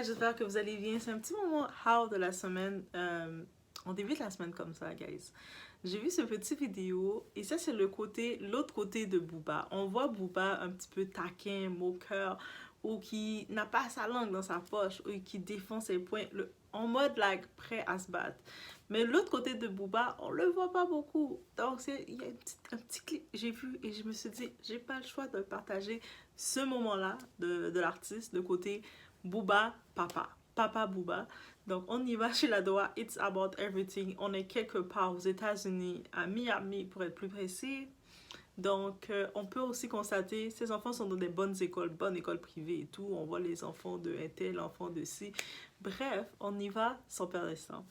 guys, j'espère que vous allez bien. C'est un petit moment how de la semaine. On débute la semaine comme ça, guys. J'ai vu ce petit vidéo et ça c'est l'autre côté de Booba. On voit Booba un petit peu taquin, moqueur ou qui n'a pas sa langue dans sa poche ou qui défend ses points en mode like prêt à se battre. Mais l'autre côté de Booba, on le voit pas beaucoup. Donc il y a un petit clip j'ai vu et je me suis dit, j'ai pas le choix de partager ce moment-là de l'artiste, de côté Booba, papa Booba. Donc on y va chez la Doha, It's About Everything. On est quelque part aux États-Unis, à Miami pour être plus précis. Donc on peut aussi constater, ces enfants sont dans des bonnes écoles privées et tout. On voit les enfants de un tel, l'enfant de ci. Bref, on y va sans perdre de temps.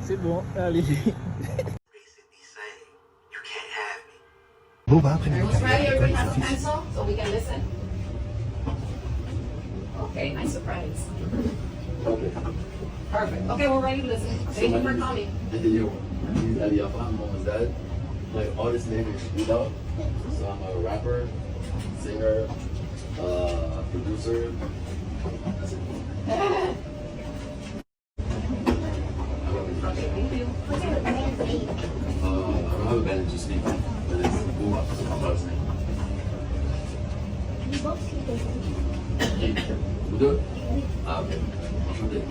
C'est bon, allez. Booba, Everyone's ready? Everybody has a pencil so we can listen? Okay, nice surprise. Okay. Perfect. Okay, we're ready to listen. Thank you for coming. Yo, he's Eliafa, I'm Mama's dad. My artist name is Buda. So I'm a rapper, singer, producer. That's it. I love it. Okay, thank you. I don't have a band, just speak. But it's Booba, that's my brother's name. Buda? Ah, okay. Okay.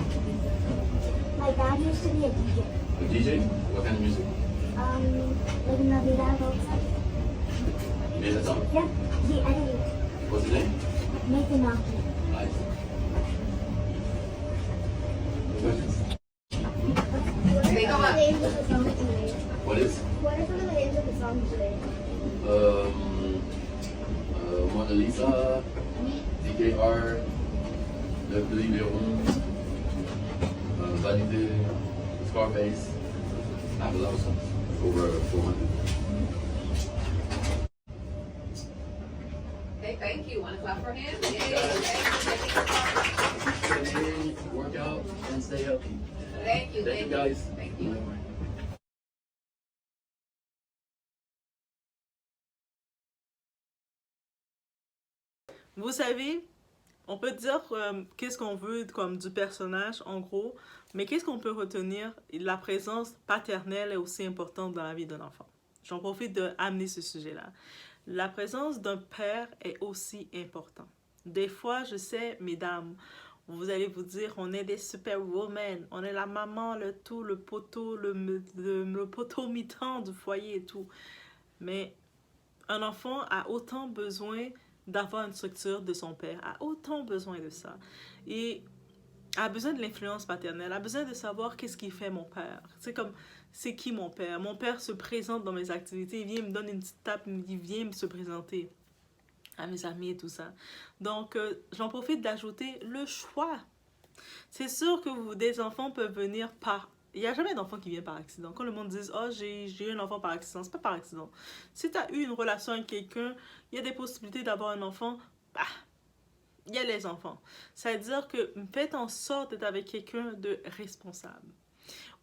My dad used to be a DJ. A DJ? What kind of music? Like in the Navidad outside. You made that song? Yeah, he edited What's the name? it. Nathan Aki. Nice. Questions? Think of What are it. some of the names of the songs today? What is? What are some of the names of the songs today? Mona Lisa, DKR, Le Plus Véron, Vanité, Scarface. I have a lot of songs. Over 400. Okay, thank you. Want to clap for him? Yay. Stay, work out, and stay healthy. Thank you. Thank you guys. Thank you. Vous savez, on peut dire qu'est-ce qu'on veut comme du personnage en gros, mais qu'est-ce qu'on peut retenir? La présence paternelle est aussi importante dans la vie d'un enfant. J'en profite d'amener ce sujet-là. La présence d'un père est aussi importante. Des fois, je sais, mesdames, vous allez vous dire, on est des superwomen, on est la maman, le tout, le poteau, le poteau mi-temps du foyer et tout. Mais un enfant a autant besoin d'avoir une structure de son père, a autant besoin de ça. Et a besoin de l'influence paternelle, a besoin de savoir qu'est-ce qu'il fait mon père. C'est comme, c'est qui mon père? Mon père se présente dans mes activités, il vient me donne une petite tape, il vient me se présenter à mes amis et tout ça. Donc, j'en profite d'ajouter le choix. C'est sûr que des enfants peuvent venir par... Il n'y a jamais d'enfant qui vient par accident. Quand le monde dit « Oh, j'ai eu un enfant par accident », c'est pas par accident. Si tu as eu une relation avec quelqu'un, il y a des possibilités d'avoir un enfant, bah, il y a les enfants. C'est-à-dire que faites en sorte d'être avec quelqu'un de responsable.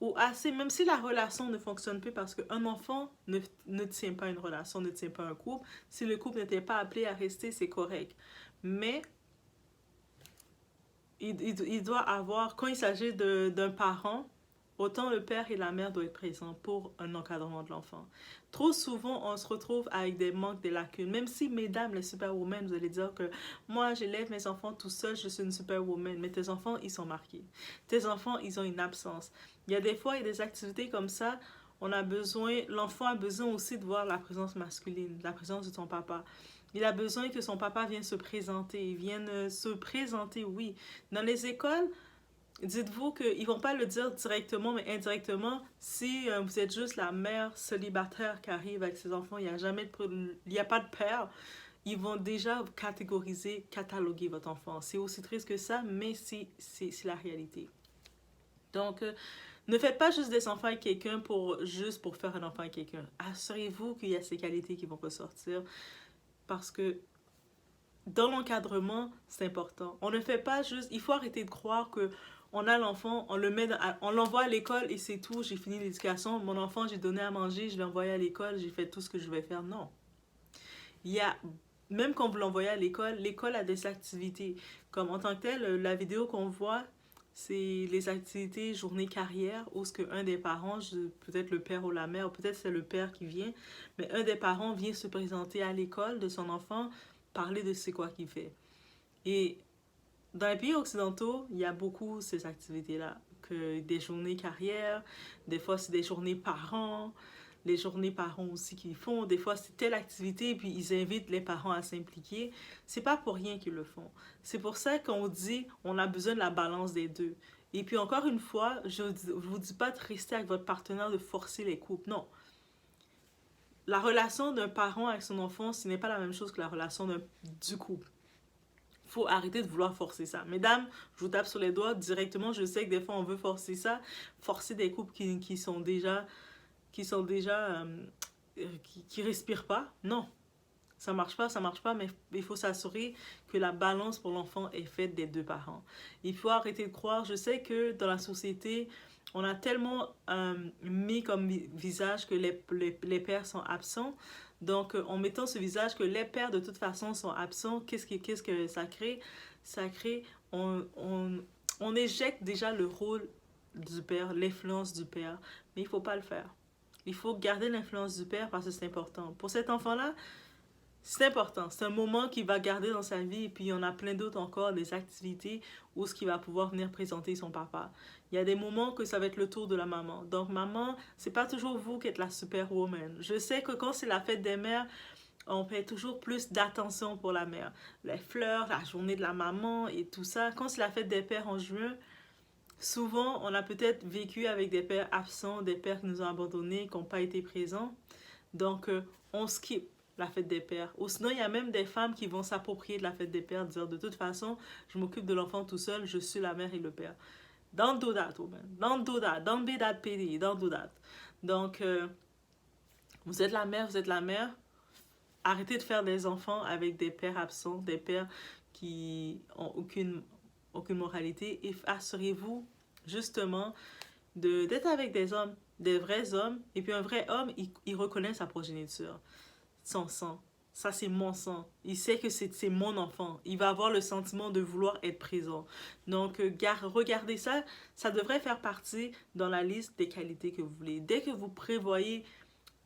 Ou assez, même si la relation ne fonctionne plus parce qu'un enfant ne tient pas une relation, ne tient pas un couple, si le couple n'était pas appelé à rester, c'est correct. Mais il doit avoir, quand il s'agit d'un parent, autant le père et la mère doivent être présents pour un encadrement de l'enfant. Trop souvent, on se retrouve avec des manques, des lacunes. Même si, mesdames, les superwomen, vous allez dire que moi, j'élève mes enfants tout seul, je suis une superwoman. Mais tes enfants, ils sont marqués. Tes enfants, ils ont une absence. Il y a des fois, il y a des activités comme ça, on a besoin, l'enfant a besoin aussi de voir la présence masculine, la présence de son papa. Il a besoin que son papa vienne se présenter, oui. Dans les écoles, dites-vous qu'ils ne vont pas le dire directement, mais indirectement, si vous êtes juste la mère célibataire qui arrive avec ses enfants, il n'y a pas de père, ils vont déjà catégoriser, cataloguer votre enfant. C'est aussi triste que ça, mais c'est la réalité. Donc, ne faites pas juste des enfants avec quelqu'un juste pour faire un enfant avec quelqu'un. Assurez-vous qu'il y a ces qualités qui vont ressortir parce que dans l'encadrement, c'est important. On ne fait pas juste... Il faut arrêter de croire que On a l'enfant, on l'envoie à l'école et c'est tout, j'ai fini l'éducation. Mon enfant, j'ai donné à manger, je l'ai envoyé à l'école, j'ai fait tout ce que je vais faire. Non. Il y a, même quand vous l'envoyez à l'école a des activités. Comme en tant que tel, la vidéo qu'on voit, c'est les activités journée carrière où ce que un des parents, peut-être le père ou la mère, ou peut-être c'est le père qui vient, mais un des parents vient se présenter à l'école de son enfant, parler de c'est quoi qu'il fait. Et dans les pays occidentaux, il y a beaucoup ces activités-là, que des journées carrière, des fois c'est des journées parents, les journées parents aussi qu'ils font, des fois c'est telle activité, puis ils invitent les parents à s'impliquer. C'est pas pour rien qu'ils le font. C'est pour ça qu'on dit on a besoin de la balance des deux. Et puis encore une fois, je vous dis pas de rester avec votre partenaire, de forcer les couples, non. La relation d'un parent avec son enfant, ce n'est pas la même chose que la relation du couple. Faut arrêter de vouloir forcer ça. Mesdames, je vous tape sur les doigts directement. Je sais que des fois, on veut forcer ça. Forcer des couples qui respirent pas. Non, ça marche pas, mais il faut s'assurer que la balance pour l'enfant est faite des deux parents. Il faut arrêter de croire. Je sais que dans la société, on a tellement mis comme visage que les pères sont absents. Donc, en mettant ce visage que les pères, de toute façon, sont absents, qu'est-ce que ça crée? Ça crée, on éjecte déjà le rôle du père, l'influence du père. Mais il ne faut pas le faire. Il faut garder l'influence du père parce que c'est important. Pour cet enfant-là, c'est important. C'est un moment qu'il va garder dans sa vie. Et puis, il y en a plein d'autres encore, des activités où ce qu'il va pouvoir venir présenter son papa. Il y a des moments que ça va être le tour de la maman. Donc, maman, c'est pas toujours vous qui êtes la superwoman. Je sais que quand c'est la fête des mères, on fait toujours plus d'attention pour la mère. Les fleurs, la journée de la maman et tout ça. Quand c'est la fête des pères en juin, souvent, on a peut-être vécu avec des pères absents, des pères qui nous ont abandonnés, qui n'ont pas été présents. Donc, on skip la fête des pères. Ou sinon, il y a même des femmes qui vont s'approprier de la fête des pères, dire de toute façon, je m'occupe de l'enfant tout seul, je suis la mère et le père. Don't do that, woman. Don't do that. Don't be that petty. Don't do that. Donc, vous êtes la mère, vous êtes la mère. Arrêtez de faire des enfants avec des pères absents, des pères qui n'ont aucune moralité. Et assurez-vous, justement, d'être avec des hommes, des vrais hommes. Et puis, un vrai homme, il reconnaît sa progéniture, son sang. Ça, c'est mon sang. Il sait que c'est mon enfant. Il va avoir le sentiment de vouloir être présent. Donc, regardez ça. Ça devrait faire partie dans la liste des qualités que vous voulez. Dès que vous prévoyez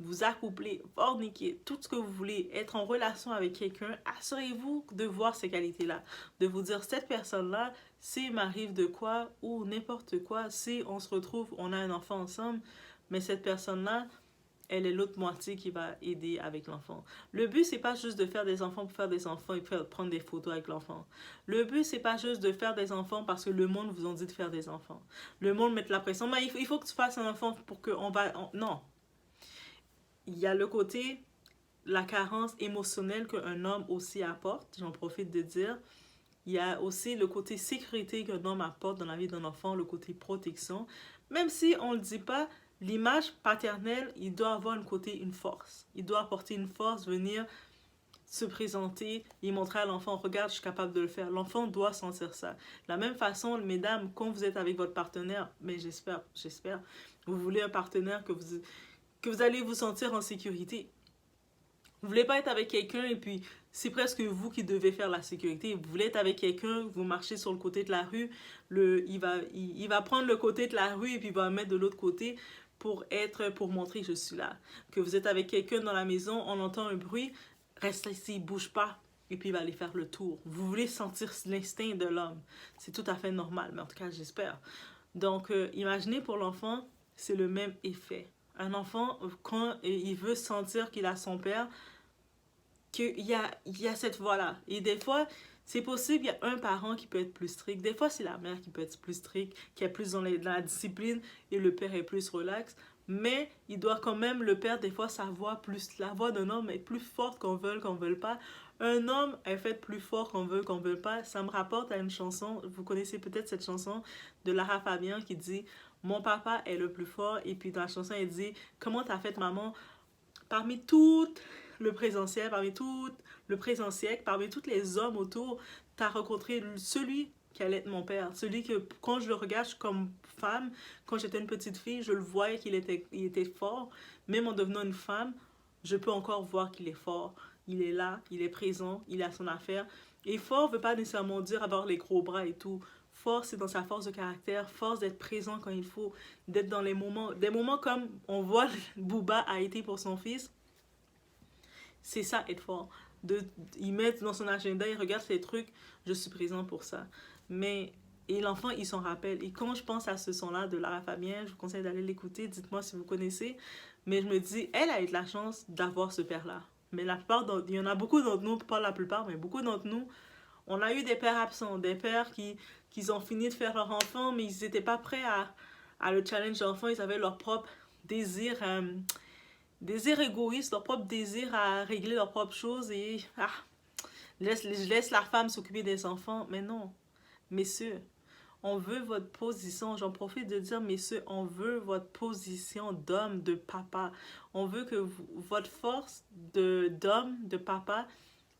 vous accoupler, forniquer, tout ce que vous voulez, être en relation avec quelqu'un, assurez-vous de voir ces qualités-là. De vous dire, cette personne-là, s'il m'arrive de quoi ou n'importe quoi, si on se retrouve, on a un enfant ensemble, mais cette personne-là, elle est l'autre moitié qui va aider avec l'enfant. Le but, c'est pas juste de faire des enfants pour faire des enfants et prendre des photos avec l'enfant. Le but, c'est pas juste de faire des enfants parce que le monde vous a dit de faire des enfants. Le monde met la pression. Mais il faut que tu fasses un enfant pour qu'on va... Non. Il y a le côté, la carence émotionnelle qu'un homme aussi apporte. J'en profite de dire. Il y a aussi le côté sécurité qu'un homme apporte dans la vie d'un enfant, le côté protection. Même si on ne le dit pas, l'image paternelle, il doit avoir une force. Il doit apporter une force, venir se présenter et montrer à l'enfant, regarde, je suis capable de le faire. L'enfant doit sentir ça. De la même façon, mesdames, quand vous êtes avec votre partenaire, mais j'espère, vous voulez un partenaire que vous allez vous sentir en sécurité. Vous voulez pas être avec quelqu'un et puis c'est presque vous qui devez faire la sécurité. Vous voulez être avec quelqu'un, vous marchez sur le côté de la rue, il va prendre le côté de la rue et puis il va mettre de l'autre côté pour montrer je suis là. Que vous êtes avec quelqu'un dans la maison, on entend un bruit, reste ici, bouge pas. Et puis il va aller faire le tour. Vous voulez sentir l'instinct de l'homme. C'est tout à fait normal, mais en tout cas j'espère. Donc imaginez pour l'enfant, c'est le même effet. Un enfant, quand il veut sentir qu'il a son père, qu'il y a cette voix-là. Et des fois, c'est possible, il y a un parent qui peut être plus strict. Des fois, c'est la mère qui peut être plus stricte, qui est plus dans la discipline, et le père est plus relax. Mais il doit quand même, le père, des fois, la voix d'un homme est plus forte qu'on veuille pas. Un homme est fait plus fort qu'on veuille pas. Ça me rapporte à une chanson, vous connaissez peut-être cette chanson de Lara Fabian qui dit « Mon papa est le plus fort ». Et puis dans la chanson, elle dit « Comment t'as fait maman ?» Parmi toutes le présentiel, parmi tous les hommes autour, t'as rencontré celui qui allait être mon père. Celui que, quand je le regarde comme femme, quand j'étais une petite fille, je le voyais qu'il était fort. Même en devenant une femme, je peux encore voir qu'il est fort. Il est là, il est présent, il a son affaire. Et fort ne veut pas nécessairement dire avoir les gros bras et tout. Fort, c'est dans sa force de caractère, force d'être présent quand il faut, d'être dans les moments, des moments comme on voit Booba a été pour son fils. C'est ça, être fort. Il met dans son agenda, il regarde ses trucs, je suis présent pour ça. Et l'enfant, il s'en rappelle. Et quand je pense à ce son-là de Lara Fabian, je vous conseille d'aller l'écouter, dites-moi si vous connaissez. Mais je me dis, elle a eu de la chance d'avoir ce père-là. Mais la plupart, il y en a beaucoup d'entre nous, pas la plupart, mais beaucoup d'entre nous, on a eu des pères absents, des pères qui ont fini de faire leur enfant, mais ils n'étaient pas prêts à le challenge d'enfant, ils avaient leur propre désir égoïste, leur propre désir à régler leurs propres choses et je laisse la femme s'occuper des enfants. Mais non, messieurs, on veut votre position. J'en profite de dire, messieurs, on veut votre position d'homme, de papa. On veut que votre force d'homme, de papa,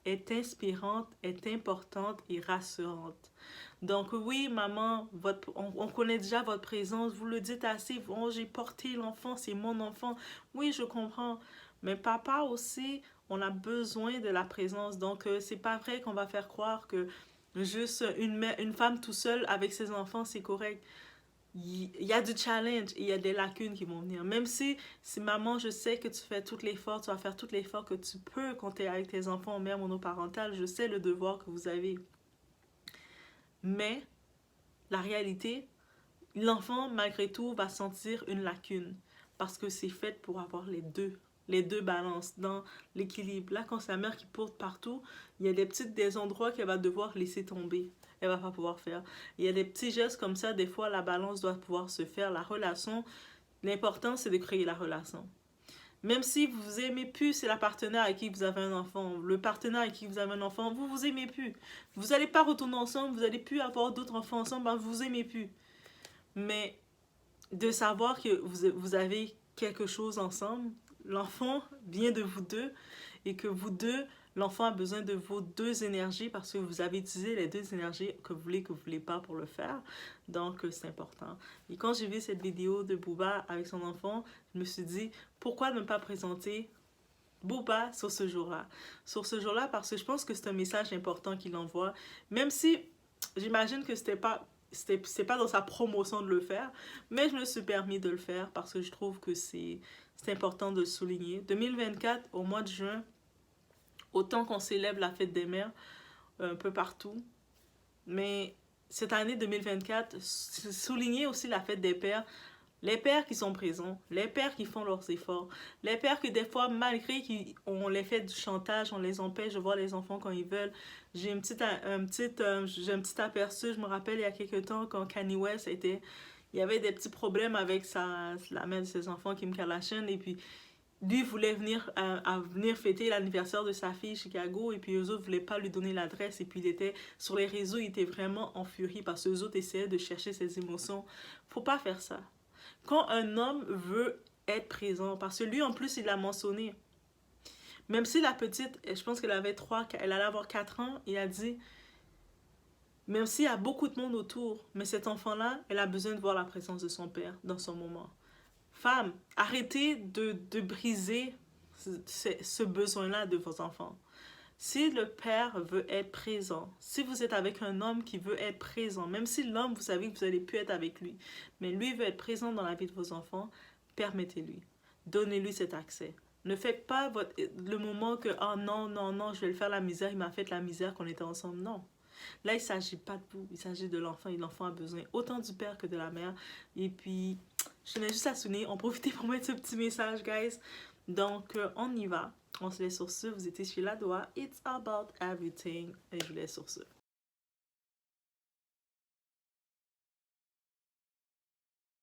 est inspirante, est importante et rassurante. Donc oui, maman, on connaît déjà votre présence, vous le dites assez, oh, j'ai porté l'enfant, c'est mon enfant. Oui, je comprends. Mais papa aussi, on a besoin de la présence. Donc c'est pas vrai qu'on va faire croire que juste une femme tout seule avec ses enfants, c'est correct. Il y a du challenge et il y a des lacunes qui vont venir. Même si maman, je sais que tu fais tout l'effort, tu vas faire tout l'effort que tu peux quand tu es avec tes enfants en mère monoparentale, je sais le devoir que vous avez. Mais la réalité, l'enfant, malgré tout, va sentir une lacune parce que c'est fait pour avoir les deux balances dans l'équilibre. Là, quand c'est la mère qui porte partout, il y a des endroits qu'elle va devoir laisser tomber. Elle va pas pouvoir faire. Il y a des petits gestes comme ça, des fois, la balance doit pouvoir se faire. La relation, l'important, c'est de créer la relation. Même si vous vous aimez plus, c'est la partenaire avec qui vous avez un enfant. Le partenaire avec qui vous avez un enfant, vous vous aimez plus. Vous n'allez pas retourner ensemble, vous n'allez plus avoir d'autres enfants ensemble, ben vous vous aimez plus. Mais de savoir que vous avez quelque chose ensemble, l'enfant vient de vous deux et que vous deux, l'enfant a besoin de vos deux énergies parce que vous avez utilisé les deux énergies que vous voulez pas pour le faire. Donc, c'est important. Et quand j'ai vu cette vidéo de Booba avec son enfant, je me suis dit, pourquoi ne pas présenter Booba sur ce jour-là? Sur ce jour-là, parce que je pense que c'est un message important qu'il envoie. Même si j'imagine que c'est pas dans sa promotion de le faire, mais je me suis permis de le faire parce que je trouve que c'est important de le souligner. 2024, au mois de juin, autant qu'on célèbre la fête des mères un peu partout, mais cette année 2024, souligner aussi la fête des pères, les pères qui sont présents, les pères qui font leurs efforts, les pères que des fois, malgré qu'on les fait du chantage, on les empêche de voir les enfants quand ils veulent. J'ai un petit aperçu, je me rappelle il y a quelques temps quand Kanye West il y avait des petits problèmes avec la mère de ses enfants, Kim Kardashian, et puis lui voulait venir fêter l'anniversaire de sa fille Chicago et puis eux autres ne voulaient pas lui donner l'adresse et puis il était sur les réseaux, il était vraiment en furie parce que eux autres essayaient de chercher ses émotions. Faut pas faire ça. Quand un homme veut être présent, parce que lui en plus il l'a mentionné, même si la petite, je pense qu'elle elle allait avoir 4 ans, il a dit, même s'il y a beaucoup de monde autour, mais cet enfant-là, elle a besoin de voir la présence de son père dans son moment. Femmes, arrêtez de briser ce besoin-là de vos enfants. Si le père veut être présent, si vous êtes avec un homme qui veut être présent, même si l'homme, vous savez que vous n'allez plus être avec lui, mais lui veut être présent dans la vie de vos enfants, permettez-lui. Donnez-lui cet accès. Ne faites pas le moment que « Oh non, non, non, je vais le faire la misère, il m'a fait la misère qu'on était ensemble. » Non. Là, il ne s'agit pas de vous, il s'agit de l'enfant et l'enfant a besoin autant du père que de la mère. Et puis, je tenais juste à souligner, on profite pour mettre ce petit message, guys. Donc, on y va. On se laisse sur ce. Vous étiez chez Ladoa. It's about everything. Et je vous laisse sur ce.